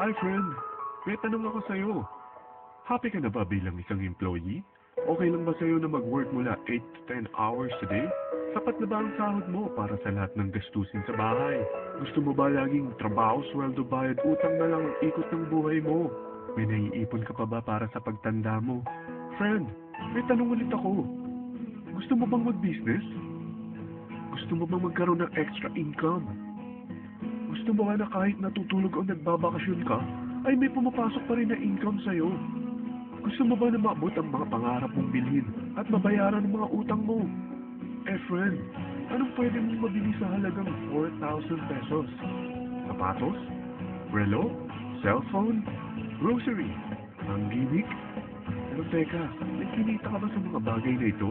Hi friend, may tanong ako sa'yo. Happy ka na ba bilang isang employee? Okay lang ba sa'yo na mag-work mula 8 to 10 hours a day? Sapat na ba ang sahod mo para sa lahat ng gastusin sa bahay? Gusto mo ba laging trabaho, sweldo, bayad, utang na lang ang ikot ng buhay mo? May naiipon ka pa ba para sa pagtanda mo? Friend, may tanong ulit ako. Gusto mo bang mag-business? Gusto mo bang magkaroon ng extra income? Gusto mo ba na kahit natutulog o nagbabakasyon ka, ay may pumapasok pa rin na income sa'yo? Gusto mo ba na maabot ang mga pangarap mong bilhin at mabayaran ang mga utang mo? Eh friend, anong pwede mong mabili sa halagang 4,000 pesos? Sapatos? Relo? Cellphone? Grocery? Ang gimmick? Pero teka, may kinita ka ba sa mga bagay na ito?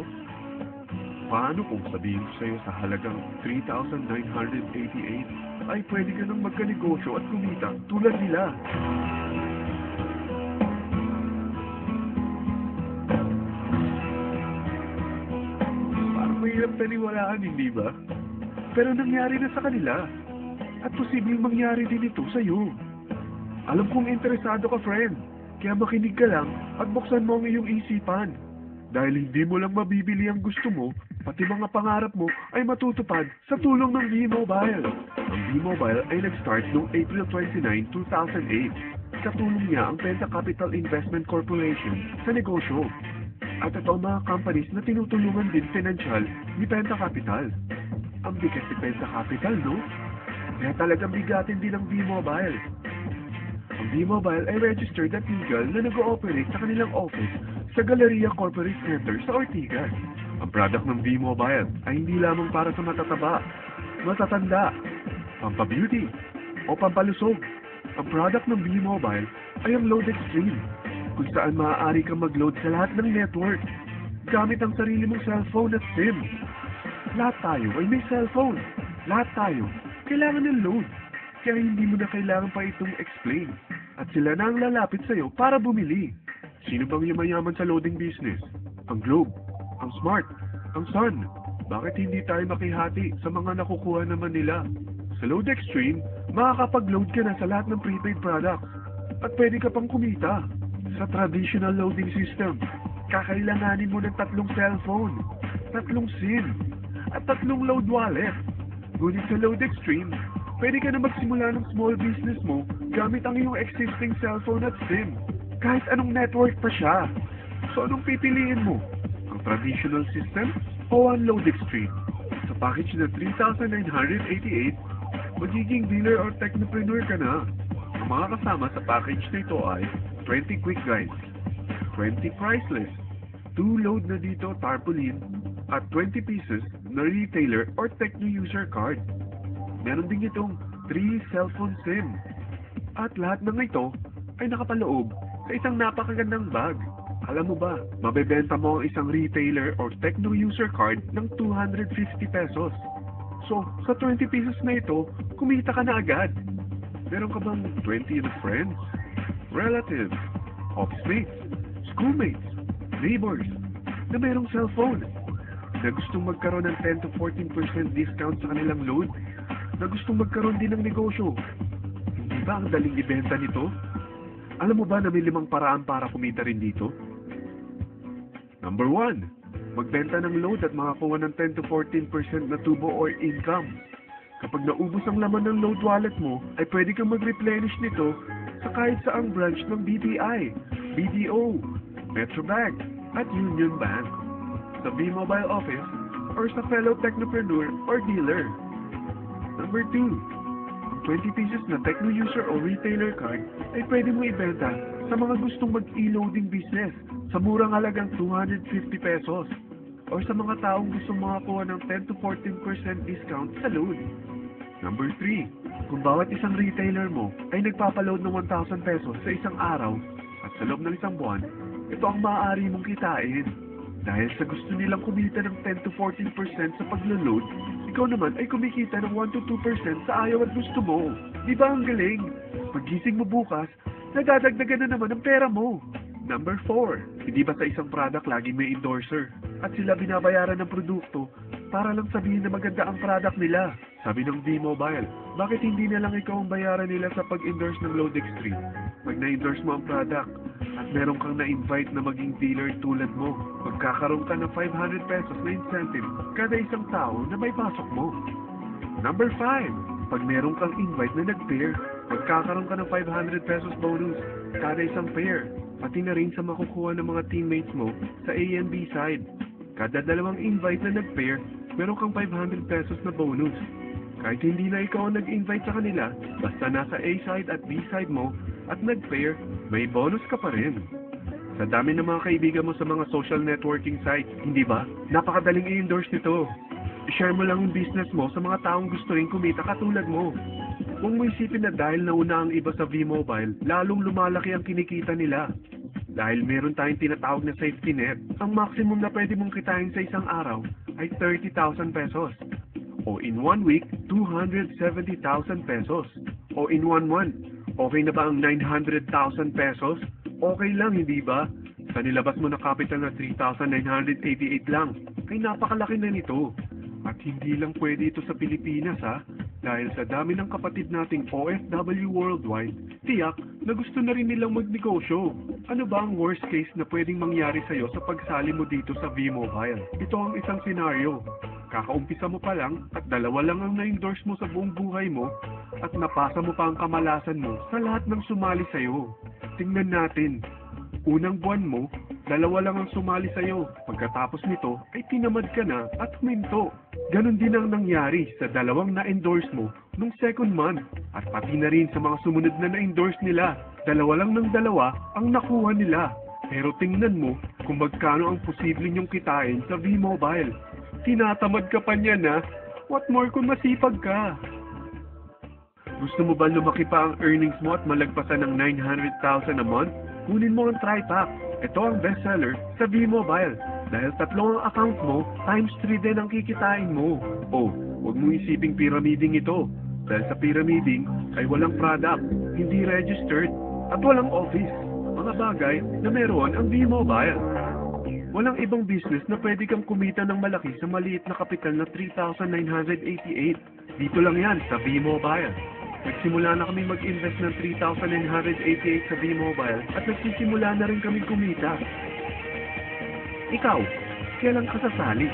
Paano kung sabihin ko sa'yo sa halagang 3,988 ay pwede ka nang magkanegosyo at kumita tulad nila? Parang mahirap taniwalaan, hindi ba? Pero nangyari na sa kanila. At posibleng mangyari din ito sa'yo. Alam kong interesado ka, friend. Kaya makinig ka lang at buksan mo ang iyong isipan. Dahil hindi mo lang mabibili ang gusto mo, pati mga pangarap mo ay matutupad sa tulong ng V-Mobile. Ang V-Mobile ay nag-start noong April 29, 2008. Katulong niya ang Penta Capital Investment Corporation sa negosyo. At ito ang mga companies na tinutulungan din financial ni Penta Capital. Ang bigat ni Penta Capital, no? Kaya talagang bigatin din ang V-Mobile. Ang V-Mobile ay registered at legal na nag-ooperate sa kanilang office sa Galleria Corporate Center sa Ortigas. Ang product ng V-Mobile ay hindi lamang para sa matataba, matatanda, pampabeauty, o pampalusog. Ang product ng V-Mobile ay ang Load Extreme, kung saan maaari kang mag-load sa lahat ng network gamit ang sarili mong cellphone at SIM. Lahat tayo ay may cellphone. Lahat tayo kailangan ng load. Kaya hindi mo na kailangan pa itong explain. At sila na ang lalapit sa'yo para bumili. Sino bang yumayaman sa loading business? Ang Globe, ang Smart, ang Sun. Bakit hindi tayo makihati sa mga nakukuha naman nila? Sa Load Extreme, makakapag-load ka na sa lahat ng prepaid products. At pwede ka pang kumita. Sa traditional loading system, kakailanganin mo ng 3 cellphone, 3 SIM, at 3 load wallet. Ngunit sa Load Extreme, pwede ka na magsimula ng small business mo gamit ang iyong existing cellphone at SIM. Kahit anong network pa siya. So anong pipiliin mo? Ang traditional system o ang Load Extreme? Sa package na 3,988, magiging dealer or technopreneur ka na. Ang mga kasama sa package na ito ay 20 quick guides, 20 priceless, 2 load na dito tarpaulin, at 20 pieces na retailer or techno user card. Meron din itong 3 cellphone SIM. At lahat ng ito ay nakapaloob sa isang napakagandang bag. Alam mo ba, mabebenta mo ang isang retailer or techno user card ng 250 pesos. So, sa 20 pesos na ito, kumita ka na agad. Meron ka bang 20 na friends, relatives, office mates, schoolmates, neighbors, na merong cellphone, na gustong magkaroon ng 10 to 14% discount sa kanilang load, na gustong magkaroon din ng negosyo? Hindi ba ang daling ibenta nito? Alam mo ba na may 5 paraan para kumita rin dito? Number 1, magbenta ng load at makakuha ng 10 to 14% na tubo or income. Kapag naubos ang laman ng load wallet mo, ay pwede kang mag-replenish nito sa kahit saang branch ng BPI, BDO, Metrobank, at Union Bank, sa V-Mobile office, or sa fellow technopreneur or dealer. Number 2, 20 pieces na techno user o retailer card ay pwede mo ibenta sa mga gustong mag-e-loading business sa murang halagang 250 pesos or sa mga taong gustong makakuha ng 10 to 14% discount sa load. Number 3, kung bawat isang retailer mo ay nagpapaload ng 1,000 pesos sa isang araw at sa loob ng isang buwan, ito ang maaari mong kitain. Dahil sa gusto nilang kumita ng 10 to 14% sa paglo-load, ikaw naman ay kumikita ng 1 to 2% sa ayaw at gusto mo. Di ba ang galing? Paggising mo bukas, nadadagdagan na naman ang pera mo. Number 4, hindi ba sa isang product laging may endorser? At sila binabayaran ng produkto para lang sabihin na maganda ang product nila. Sabi ng V-Mobile, bakit hindi na lang ikaw ang bayaran nila sa pag-endorse ng Load Extreme? Pag na-endorse mo ang product at meron kang na-invite na maging dealer tulad mo, magkakaroon ka ng 500 pesos na incentive kada isang tao na may pasok mo. Number 5, pag meron kang invite na nag-pair, magkakaroon ka ng 500 pesos bonus kada isang pair, pati na rin sa makukuha ng mga teammates mo sa A and B side. Kada dalawang invite na nag-pair, meron kang 500 pesos na bonus. Kahit hindi na ikaw ang nag-invite sa kanila, basta nasa A side at B side mo at nag-pair, may bonus ka pa rin. Sa dami ng mga kaibigan mo sa mga social networking sites, hindi ba? Napakadaling i-endorse nito. I-share mo lang yung business mo sa mga taong gusto rin kumita katulad mo. Kung mo isipin na dahil nauna ang iba sa V-Mobile, lalong lumalaki ang kinikita nila. Dahil meron tayong tinatawag na safety net, ang maximum na pwede mong kitain sa isang araw ay 30,000 pesos. O in 1 week, 270,000 pesos. O in 1 month, okay na ba ang 900,000 pesos? Okay lang, hindi ba? Sa nilabas mo na capital na 3,988 lang, ay napakalaki na nito. At hindi lang pwede ito sa Pilipinas ha, dahil sa dami ng kapatid nating OFW worldwide, tiyak na gusto na rin nilang magnegosyo. Ano ba ang worst case na pwedeng mangyari sa'yo sa pagsali mo dito sa V-Mobile? Ito ang isang senaryo. Kakaumpisa mo pa lang at dalawa lang ang na-endorse mo sa buong buhay mo at napasa mo pa ang kamalasan mo sa lahat ng sumali sa'yo. Tingnan natin. Unang buwan mo, dalawa lang ang sumali sa'yo. Pagkatapos nito, ay tinamad ka na at huminto. Ganon din ang nangyari sa dalawang na-endorse mo nung second month. At pati na rin sa mga sumunod na na-endorse nila. Dalawa lang ng dalawa ang nakuha nila. Pero tingnan mo kung magkano ang posible niyong kitain sa V-Mobile. Tinatamad ka pa niya na, what more kung masipag ka? Gusto mo ba lumaki pa ang earnings mo at malagpasan ng 900,000 a month? Kunin mo ang TriPack. Ito ang bestseller sa V-Mobile. Dahil 3 ang account mo, times 3 din ang kikitain mo. Oh, huwag mo isiping pyramiding ito. Dahil sa pyramiding ay walang product, hindi registered, at walang office. Mga bagay na meron ang V-Mobile. Walang ibang business na pwede kang kumita ng malaki sa maliit na kapital na 3,988. Dito lang yan sa V-Mobile. Nagsimula na kami mag-invest ng 3,988 sa V-Mobile at nagsisimula na rin kami kumita. Ikaw, kailan ka sasali?